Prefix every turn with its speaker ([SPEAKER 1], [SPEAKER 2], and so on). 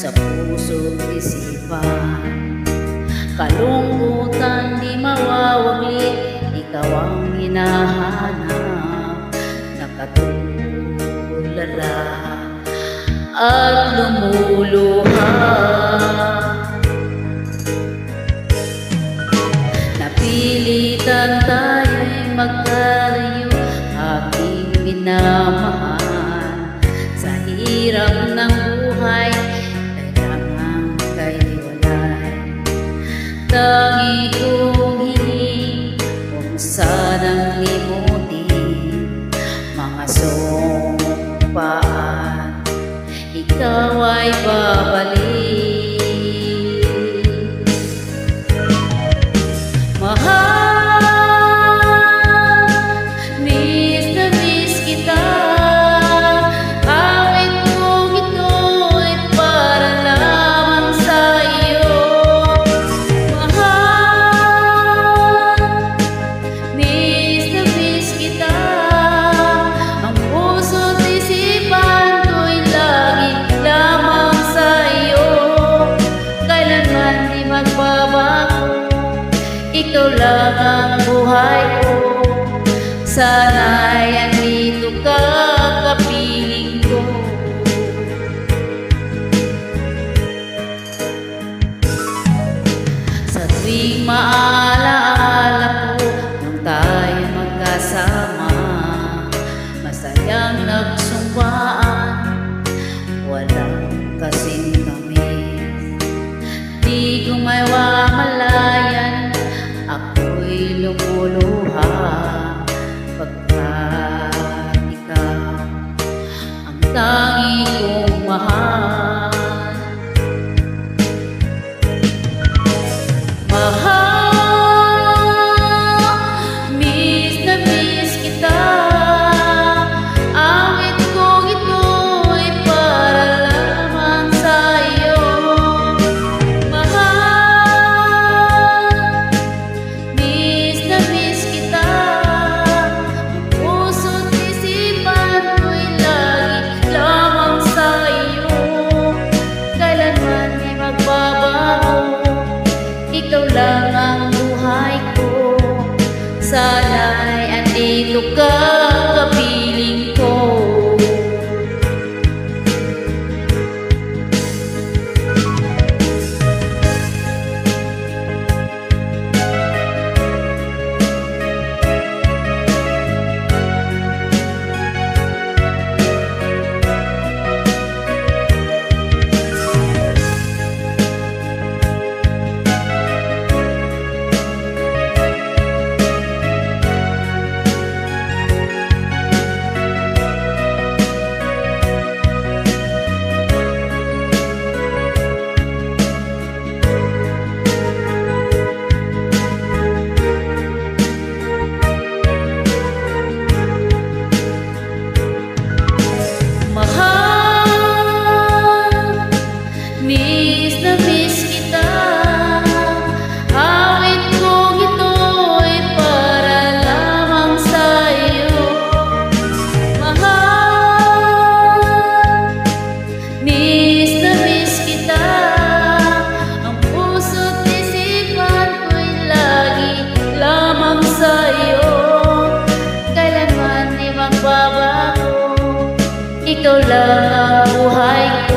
[SPEAKER 1] sa puso't isipan. Kalungkutan di mawawaglit, ikaw ang hinahanap. Nakatulala at lumuluha, napilitan tayo'y magkalayo, aking minamahal. Sa hirap ng buhay, kailangan kahiwalay. Tangi kong hiling kung sanang limutin mga sumpaan, ikaw ay babalik. Ikaw lang ang buhay ko, sana'y andito ka, kapiling ko. Sa tuwing maalaala ko nung tayo magkasama, masayang nagsumbaan, walang kasing tamis. Di ko may mamalayan, ako'y lumuluha pagkat ikaw ang tangi kong mahal. Mahal, miss na miss kita. Awit kong ito'y para lamang sa'yo. Ikaw lang ang buhay ko, sana'y andito ka, kapiling ko. Miss na miss kita. Awit kong ito'y para lamang sa'yo. Mahal, miss na miss kita. Ang puso't isipan ko'y lagi lamang sa'yo. Kailanman di magbabago, ikaw lang ang buhay ko.